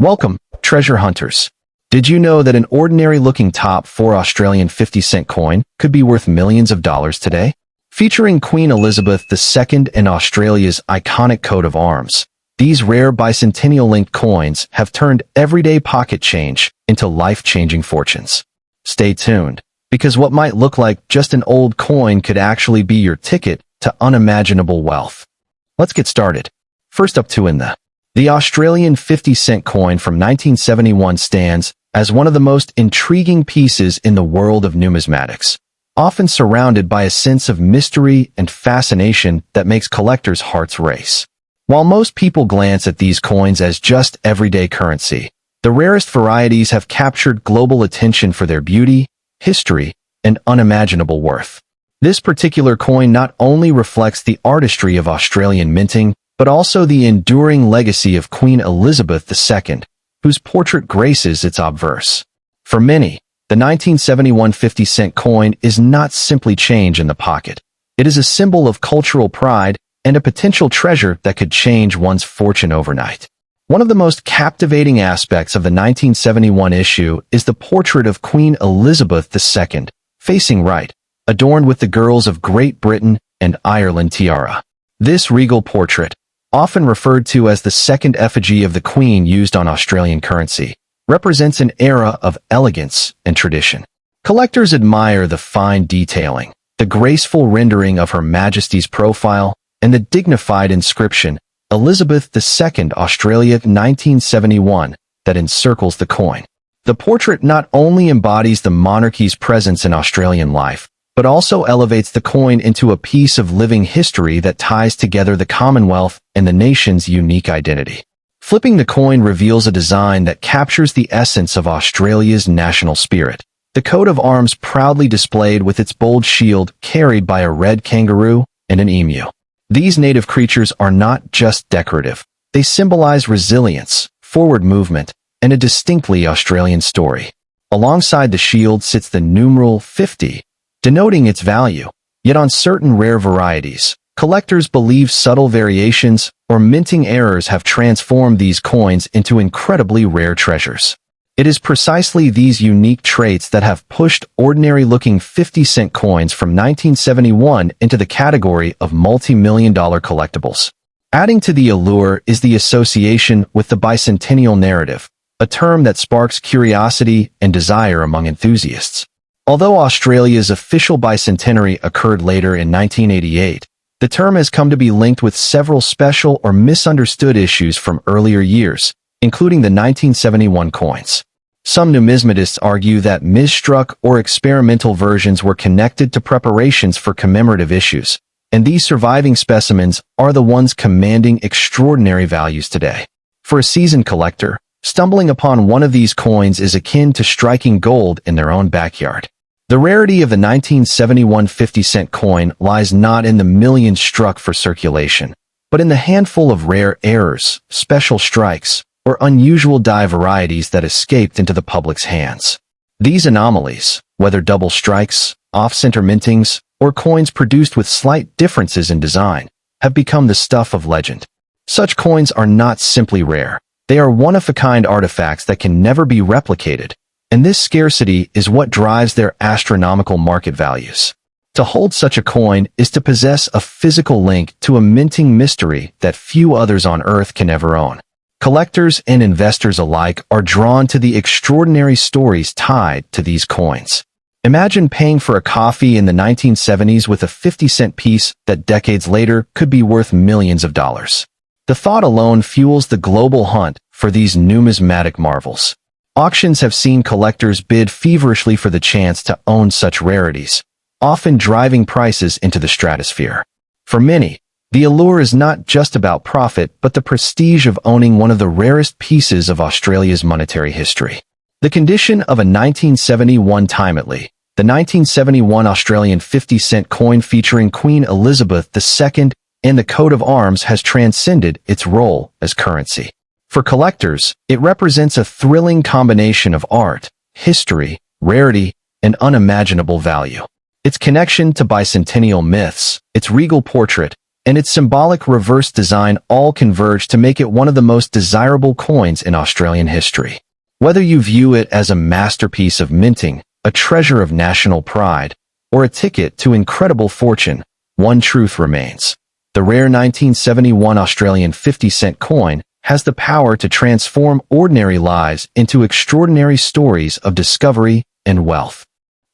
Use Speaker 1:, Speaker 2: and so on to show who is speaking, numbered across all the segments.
Speaker 1: Welcome, treasure hunters. Did you know that an ordinary-looking top 4 Australian 50-cent coin could be worth millions of dollars today? Featuring Queen Elizabeth II and Australia's iconic coat of arms, these rare bicentennial-linked coins have turned everyday pocket change into life-changing fortunes. Stay tuned, because what might look like just an old coin could actually be your ticket to unimaginable wealth. Let's get started. First up in the Australian 50-cent coin from 1971 stands as one of the most intriguing pieces in the world of numismatics, often surrounded by a sense of mystery and fascination that makes collectors' hearts race. While most people glance at these coins as just everyday currency, the rarest varieties have captured global attention for their beauty, history, and unimaginable worth. This particular coin not only reflects the artistry of Australian minting, but also the enduring legacy of Queen Elizabeth II, whose portrait graces its obverse. For many, the 1971 50-cent coin is not simply change in the pocket. It is a symbol of cultural pride and a potential treasure that could change one's fortune overnight. One of the most captivating aspects of the 1971 issue is the portrait of Queen Elizabeth II, facing right, adorned with the girls of Great Britain and Ireland tiara. This regal portrait, often referred to as the second effigy of the Queen used on Australian currency, represents an era of elegance and tradition. Collectors admire the fine detailing, the graceful rendering of Her Majesty's profile, and the dignified inscription, Elizabeth II Australia 1971, that encircles the coin. The portrait not only embodies the monarchy's presence in Australian life, but also elevates the coin into a piece of living history that ties together the Commonwealth and the nation's unique identity. Flipping the coin reveals a design that captures the essence of Australia's national spirit. The coat of arms proudly displayed with its bold shield carried by a red kangaroo and an emu. These native creatures are not just decorative. They symbolize resilience, forward movement, and a distinctly Australian story. Alongside the shield sits the numeral 50, denoting its value. Yet on certain rare varieties, collectors believe subtle variations or minting errors have transformed these coins into incredibly rare treasures. It is precisely these unique traits that have pushed ordinary-looking 50-cent coins from 1971 into the category of multi-million-dollar collectibles. Adding to the allure is the association with the bicentennial narrative, a term that sparks curiosity and desire among enthusiasts. Although Australia's official bicentenary occurred later in 1988, the term has come to be linked with several special or misunderstood issues from earlier years, including the 1971 coins. Some numismatists argue that misstruck or experimental versions were connected to preparations for commemorative issues, and these surviving specimens are the ones commanding extraordinary values today. For a seasoned collector, stumbling upon one of these coins is akin to striking gold in their own backyard. The rarity of the 1971 50-cent coin lies not in the millions struck for circulation, but in the handful of rare errors, special strikes, or unusual die varieties that escaped into the public's hands. These anomalies, whether double strikes, off-center mintings, or coins produced with slight differences in design, have become the stuff of legend. Such coins are not simply rare. They are one-of-a-kind artifacts that can never be replicated, and this scarcity is what drives their astronomical market values. To hold such a coin is to possess a physical link to a minting mystery that few others on Earth can ever own. Collectors and investors alike are drawn to the extraordinary stories tied to these coins. Imagine paying for a coffee in the 1970s with a 50-cent piece that decades later could be worth millions of dollars. The thought alone fuels the global hunt for these numismatic marvels. Auctions have seen collectors bid feverishly for the chance to own such rarities, often driving prices into the stratosphere. For many, the allure is not just about profit but the prestige of owning one of the rarest pieces of Australia's monetary history. The condition of a 1971 Timeatly, the 1971 Australian 50-cent coin featuring Queen Elizabeth II and the coat of arms has transcended its role as currency. For collectors, it represents a thrilling combination of art, history, rarity, and unimaginable value. Its connection to bicentennial myths, its regal portrait, and its symbolic reverse design all converge to make it one of the most desirable coins in Australian history. Whether you view it as a masterpiece of minting, a treasure of national pride, or a ticket to incredible fortune, one truth remains. The rare 1971 Australian 50-cent coin has the power to transform ordinary lives into extraordinary stories of discovery and wealth.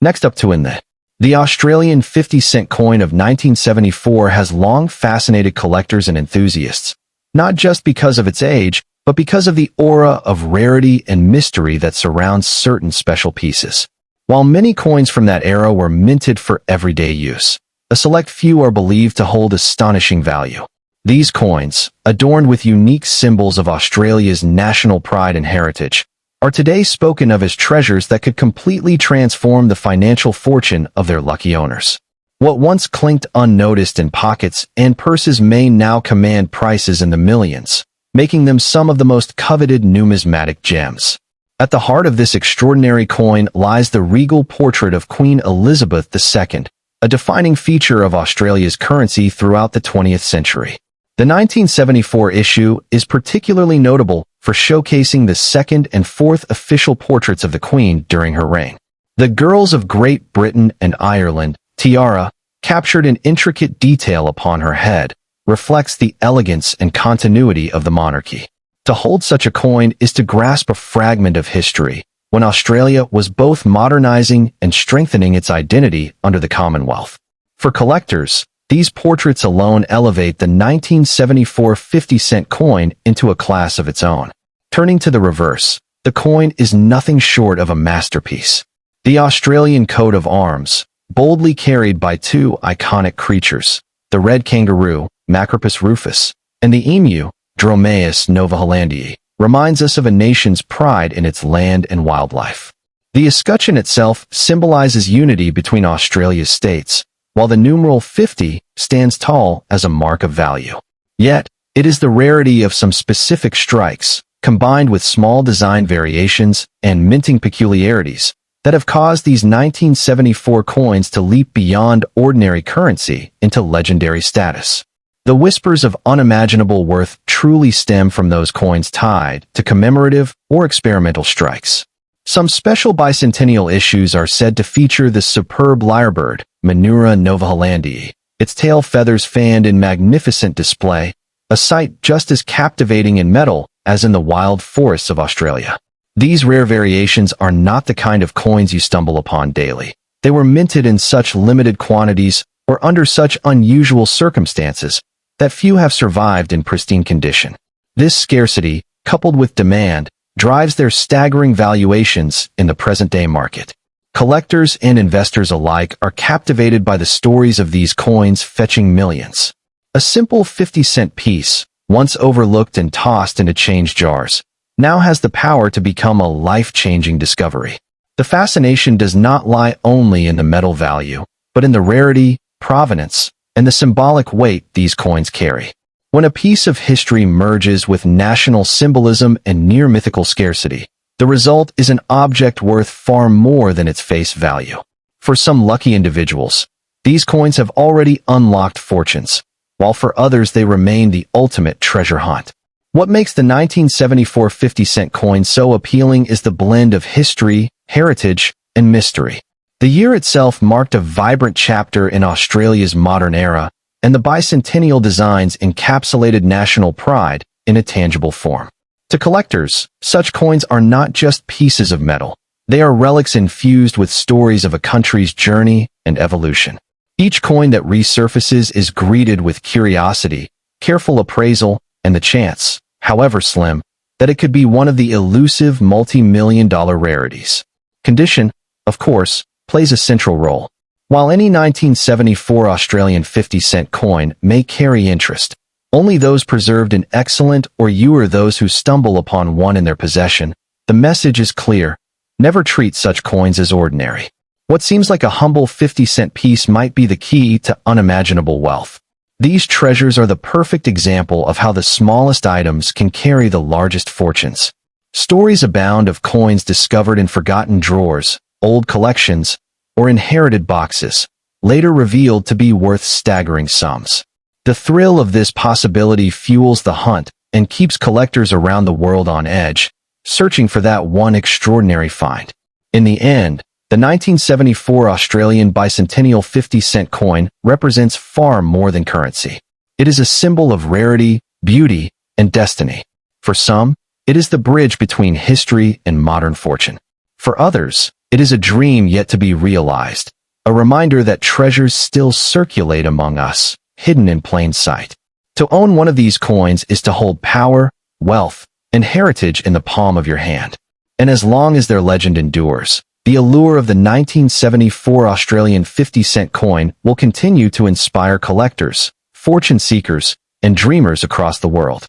Speaker 1: Next up to in the Australian 50-cent coin of 1974 has long fascinated collectors and enthusiasts, not just because of its age, but because of the aura of rarity and mystery that surrounds certain special pieces. While many coins from that era were minted for everyday use, a select few are believed to hold astonishing value. These coins, adorned with unique symbols of Australia's national pride and heritage, are today spoken of as treasures that could completely transform the financial fortune of their lucky owners. What once clinked unnoticed in pockets and purses may now command prices in the millions, making them some of the most coveted numismatic gems. At the heart of this extraordinary coin lies the regal portrait of Queen Elizabeth II, a defining feature of Australia's currency throughout the 20th century. The 1974 issue is particularly notable for showcasing the second and fourth official portraits of the Queen during her reign. The Girls of Great Britain and Ireland tiara, captured in intricate detail upon her head, reflects the elegance and continuity of the monarchy. To hold such a coin is to grasp a fragment of history, when Australia was both modernizing and strengthening its identity under the Commonwealth. For collectors, these portraits alone elevate the 1974 50-cent coin into a class of its own. Turning to the reverse, the coin is nothing short of a masterpiece. The Australian coat of arms, boldly carried by two iconic creatures, the red kangaroo, Macropus rufus, and the emu, Dromaeus novaholandii, reminds us of a nation's pride in its land and wildlife. The escutcheon itself symbolizes unity between Australia's states, while the numeral 50 stands tall as a mark of value. Yet, it is the rarity of some specific strikes, combined with small design variations and minting peculiarities, that have caused these 1974 coins to leap beyond ordinary currency into legendary status. The whispers of unimaginable worth truly stem from those coins tied to commemorative or experimental strikes. Some special bicentennial issues are said to feature the superb lyrebird, Menura novaholandii, its tail feathers fanned in magnificent display, a sight just as captivating in metal as in the wild forests of Australia. These rare variations are not the kind of coins you stumble upon daily. They were minted in such limited quantities or under such unusual circumstances that few have survived in pristine condition. This scarcity, coupled with demand, drives their staggering valuations in the present-day market. Collectors and investors alike are captivated by the stories of these coins fetching millions. A simple 50-cent piece, once overlooked and tossed into change jars, now has the power to become a life-changing discovery. The fascination does not lie only in the metal value, but in the rarity, provenance, and the symbolic weight these coins carry. When a piece of history merges with national symbolism and near-mythical scarcity, the result is an object worth far more than its face value. For some lucky individuals, these coins have already unlocked fortunes, while for others they remain the ultimate treasure hunt. What makes the 1974 50-cent coin so appealing is the blend of history, heritage, and mystery. The year itself marked a vibrant chapter in Australia's modern era, and the bicentennial designs encapsulated national pride in a tangible form. To collectors, such coins are not just pieces of metal. They are relics infused with stories of a country's journey and evolution. Each coin that resurfaces is greeted with curiosity, careful appraisal, and the chance, however slim, that it could be one of the elusive multi-million-dollar rarities. Condition, of course, plays a central role. While any 1974 Australian 50-cent coin may carry interest, only those preserved in excellent or you those who stumble upon one in their possession. The message is clear: never treat such coins as ordinary. What seems like a humble 50-cent piece might be the key to unimaginable wealth. These treasures are the perfect example of how the smallest items can carry the largest fortunes. Stories abound of coins discovered in forgotten drawers, old collections, or inherited boxes, later revealed to be worth staggering sums. The thrill of this possibility fuels the hunt and keeps collectors around the world on edge, searching for that one extraordinary find. In the end, the 1974 Australian bicentennial 50-cent coin represents far more than currency. It is a symbol of rarity, beauty, and destiny. For some, it is the bridge between history and modern fortune. For others, it is a dream yet to be realized, a reminder that treasures still circulate among us, hidden in plain sight. To own one of these coins is to hold power, wealth, and heritage in the palm of your hand. And as long as their legend endures, the allure of the 1974 Australian 50-cent coin will continue to inspire collectors, fortune seekers, and dreamers across the world.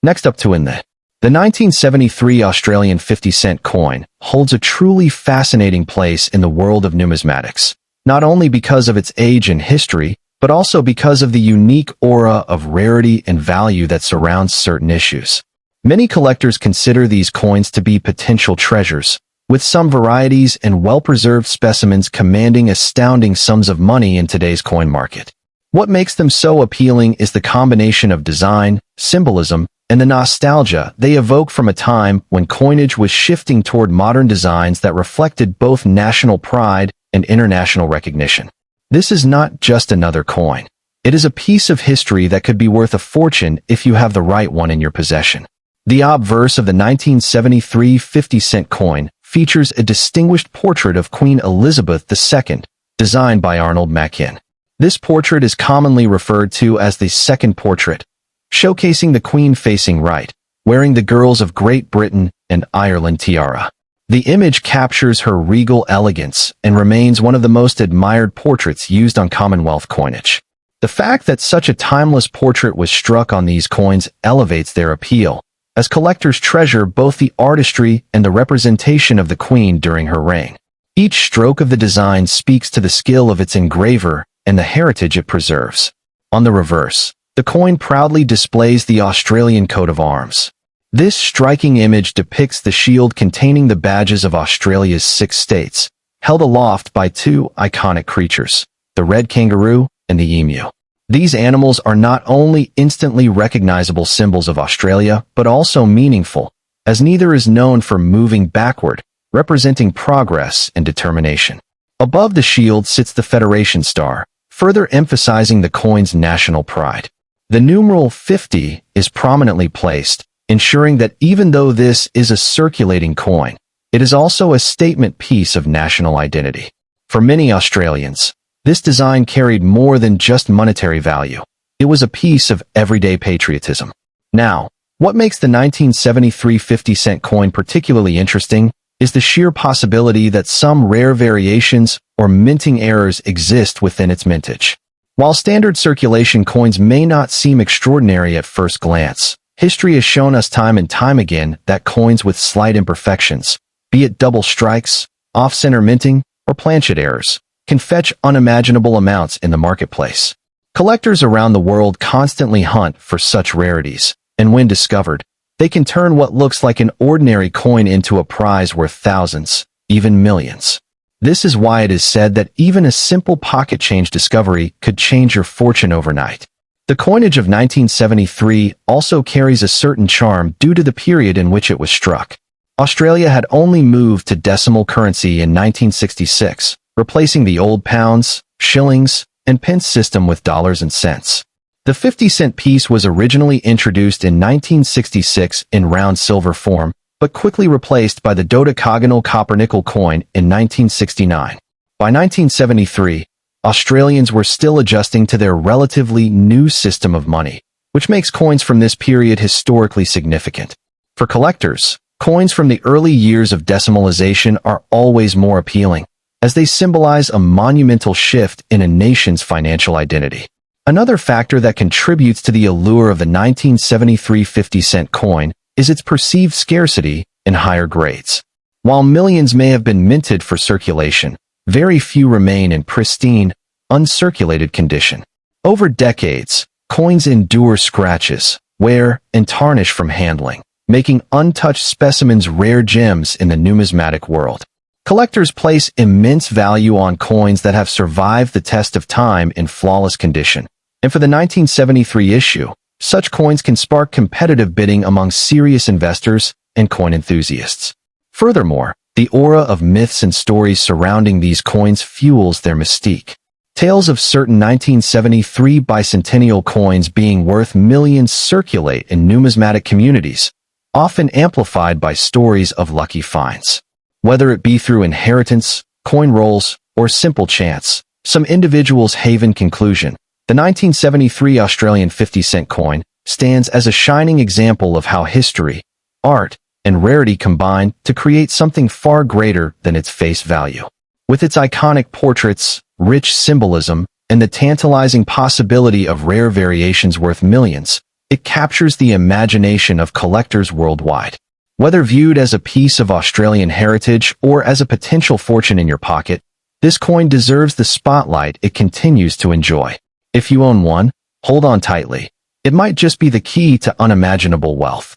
Speaker 1: Next up to in the 1973 Australian 50-cent coin holds a truly fascinating place in the world of numismatics, not only because of its age and history, but also because of the unique aura of rarity and value that surrounds certain issues. Many collectors consider these coins to be potential treasures, with some varieties and well-preserved specimens commanding astounding sums of money in today's coin market. What makes them so appealing is the combination of design, symbolism, and the nostalgia they evoke from a time when coinage was shifting toward modern designs that reflected both national pride and international recognition. This is not just another coin. It is a piece of history that could be worth a fortune if you have the right one in your possession. The obverse of the 1973 50-cent coin features a distinguished portrait of Queen Elizabeth II, designed by Arnold Machin. This portrait is commonly referred to as the second portrait, showcasing the Queen facing right, wearing the girls of Great Britain and Ireland tiara. The image captures her regal elegance and remains one of the most admired portraits used on Commonwealth coinage. The fact that such a timeless portrait was struck on these coins elevates their appeal, as collectors treasure both the artistry and the representation of the Queen during her reign. Each stroke of the design speaks to the skill of its engraver and the heritage it preserves. On the reverse, the coin proudly displays the Australian coat of arms. This striking image depicts the shield containing the badges of Australia's 6 states, held aloft by 2 iconic creatures, the red kangaroo and the emu. These animals are not only instantly recognizable symbols of Australia, but also meaningful, as neither is known for moving backward, representing progress and determination. Above the shield sits the Federation Star, further emphasizing the coin's national pride. The numeral 50 is prominently placed, ensuring that even though this is a circulating coin, it is also a statement piece of national identity. For many Australians, this design carried more than just monetary value. It was a piece of everyday patriotism. Now, what makes the 1973 50-cent coin particularly interesting is the sheer possibility that some rare variations or minting errors exist within its mintage. While standard circulation coins may not seem extraordinary at first glance, history has shown us time and time again that coins with slight imperfections, be it double strikes, off-center minting, or planchet errors, can fetch unimaginable amounts in the marketplace. Collectors around the world constantly hunt for such rarities, and when discovered, they can turn what looks like an ordinary coin into a prize worth thousands, even millions. This is why it is said that even a simple pocket change discovery could change your fortune overnight. The coinage of 1973 also carries a certain charm due to the period in which it was struck. Australia had only moved to decimal currency in 1966, replacing the old pounds, shillings, and pence system with dollars and cents. The 50-cent piece was originally introduced in 1966 in round silver form, but quickly replaced by the dodecagonal copper-nickel coin in 1969. By 1973, Australians were still adjusting to their relatively new system of money, which makes coins from this period historically significant. For collectors, coins from the early years of decimalization are always more appealing, as they symbolize a monumental shift in a nation's financial identity. Another factor that contributes to the allure of the 1973 50-cent coin is its perceived scarcity in higher grades. While millions may have been minted for circulation, very few remain in pristine, uncirculated condition. Over decades, coins endure scratches, wear, and tarnish from handling, making untouched specimens rare gems in the numismatic world. Collectors place immense value on coins that have survived the test of time in flawless condition, And for the 1973 issue, such coins can spark competitive bidding among serious investors and coin enthusiasts. Furthermore, the aura of myths and stories surrounding these coins fuels their mystique. Tales of certain 1973 bicentennial coins being worth millions circulate in numismatic communities, often amplified by stories of lucky finds. Whether it be through inheritance, coin rolls, or simple chance, some individuals haven conclusion. The 1973 Australian 50-cent coin stands as a shining example of how history, art, and rarity combine to create something far greater than its face value. With its iconic portraits, rich symbolism, and the tantalizing possibility of rare variations worth millions, it captures the imagination of collectors worldwide. Whether viewed as a piece of Australian heritage or as a potential fortune in your pocket, this coin deserves the spotlight it continues to enjoy. If you own one, hold on tightly. It might just be the key to unimaginable wealth.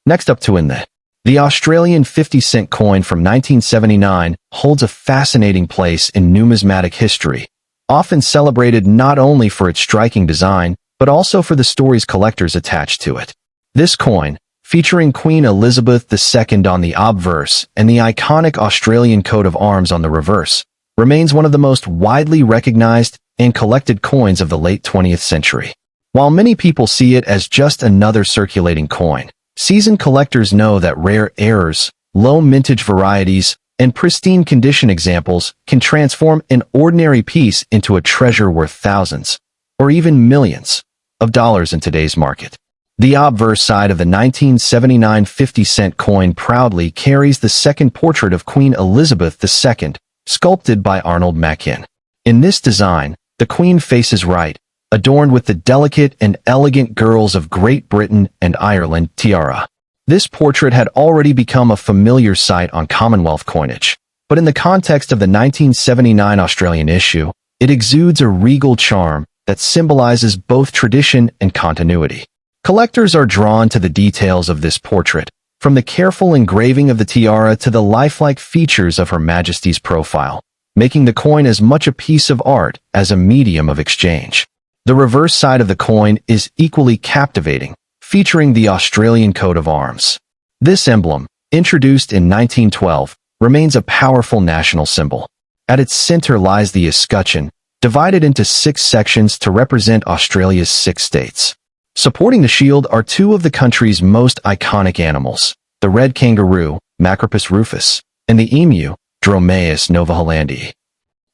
Speaker 1: Next up to the Australian 50-cent coin from 1979 holds a fascinating place in numismatic history, often celebrated not only for its striking design, but also for the stories collectors attach to it. This coin, featuring Queen Elizabeth II on the obverse and the iconic Australian coat of arms on the reverse, remains one of the most widely recognized and collected coins of the late 20th century. While many people see it as just another circulating coin, seasoned collectors know that rare errors, low mintage varieties, and pristine condition examples can transform an ordinary piece into a treasure worth thousands, or even millions, of dollars in today's market. The obverse side of the 1979 50-cent coin proudly carries the second portrait of Queen Elizabeth II, sculpted by Arnold Machin. In this design, the Queen faces right, adorned with the delicate and elegant girls of Great Britain and Ireland tiara. This portrait had already become a familiar sight on Commonwealth coinage, but in the context of the 1979 Australian issue, it exudes a regal charm that symbolizes both tradition and continuity. Collectors are drawn to the details of this portrait, from the careful engraving of the tiara to the lifelike features of Her Majesty's profile, making the coin as much a piece of art as a medium of exchange. The reverse side of the coin is equally captivating, featuring the Australian coat of arms. This emblem, introduced in 1912, remains a powerful national symbol. At its center lies the escutcheon, divided into 6 sections to represent Australia's 6 states. Supporting the shield are 2 of the country's most iconic animals, the red kangaroo, Macropus rufus, and the emu, Dromaeus novahollandii.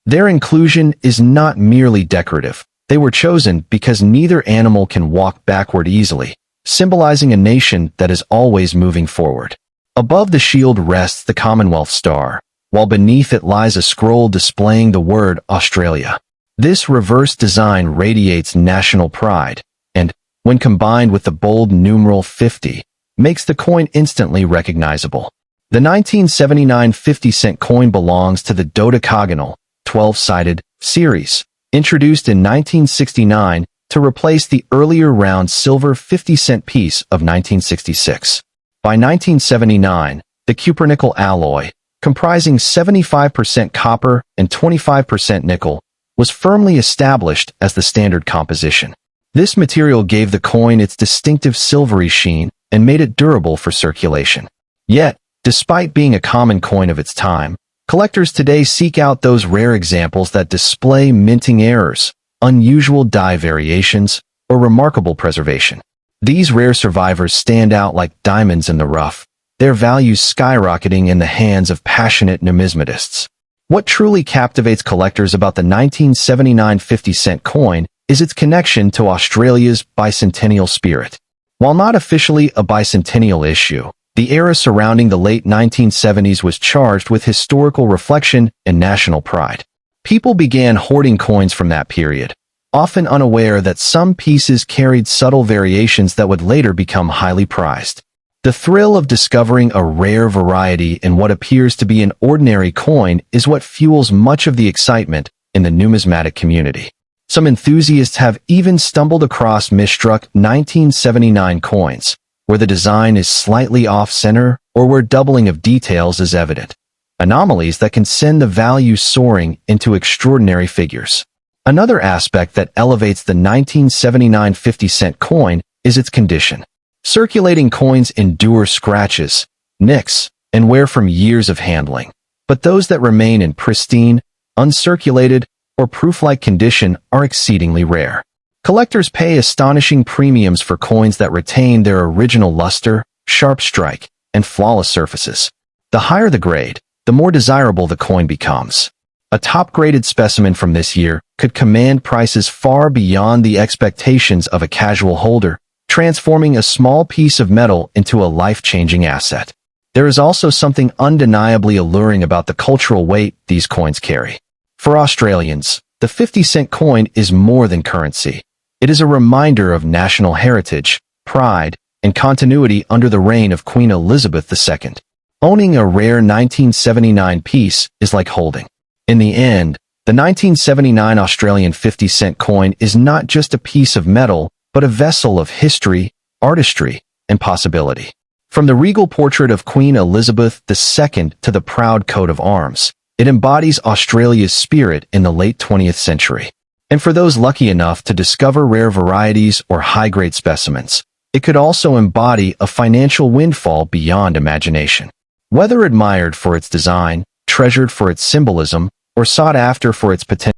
Speaker 1: Their inclusion is not merely decorative. They were chosen because neither animal can walk backward easily, symbolizing a nation that is always moving forward. Above the shield rests the Commonwealth Star, while beneath it lies a scroll displaying the word Australia. This reverse design radiates national pride, and, when combined with the bold numeral 50, makes the coin instantly recognizable. The 1979 50-cent coin belongs to the dodecagonal, 12-sided, series, introduced in 1969 to replace the earlier round silver 50-cent piece of 1966. By 1979, the cupronickel alloy, comprising 75% copper and 25% nickel, was firmly established as the standard composition. This material gave the coin its distinctive silvery sheen and made it durable for circulation. Yet, despite being a common coin of its time, collectors today seek out those rare examples that display minting errors, unusual die variations, or remarkable preservation. These rare survivors stand out like diamonds in the rough, their values skyrocketing in the hands of passionate numismatists. What truly captivates collectors about the 1979 50-cent coin is its connection to Australia's bicentennial spirit. While not officially a bicentennial issue, the era surrounding the late 1970s was charged with historical reflection and national pride. People began hoarding coins from that period, often unaware that some pieces carried subtle variations that would later become highly prized. The thrill of discovering a rare variety in what appears to be an ordinary coin is what fuels much of the excitement in the numismatic community. Some enthusiasts have even stumbled across misstruck 1979 coins, where the design is slightly off-center or where doubling of details is evident. Anomalies that can send the value soaring into extraordinary figures. Another aspect that elevates the 1979 50-cent coin is its condition. Circulating coins endure scratches, nicks, and wear from years of handling. But those that remain in pristine, uncirculated, or proof-like condition are exceedingly rare. Collectors pay astonishing premiums for coins that retain their original luster, sharp strike, and flawless surfaces. The higher the grade, the more desirable the coin becomes. A top-graded specimen from this year could command prices far beyond the expectations of a casual holder, transforming a small piece of metal into a life-changing asset. There is also something undeniably alluring about the cultural weight these coins carry. For Australians, the 50-cent coin is more than currency. It is a reminder of national heritage, pride, and continuity under the reign of Queen Elizabeth II. Owning a rare 1979 piece is like holding. In the end, the 1979 Australian 50-cent coin is not just a piece of metal, but a vessel of history, artistry, and possibility. From the regal portrait of Queen Elizabeth II to the proud coat of arms, it embodies Australia's spirit in the late 20th century. And for those lucky enough to discover rare varieties or high-grade specimens, it could also embody a financial windfall beyond imagination. Whether admired for its design, treasured for its symbolism, or sought after for its potential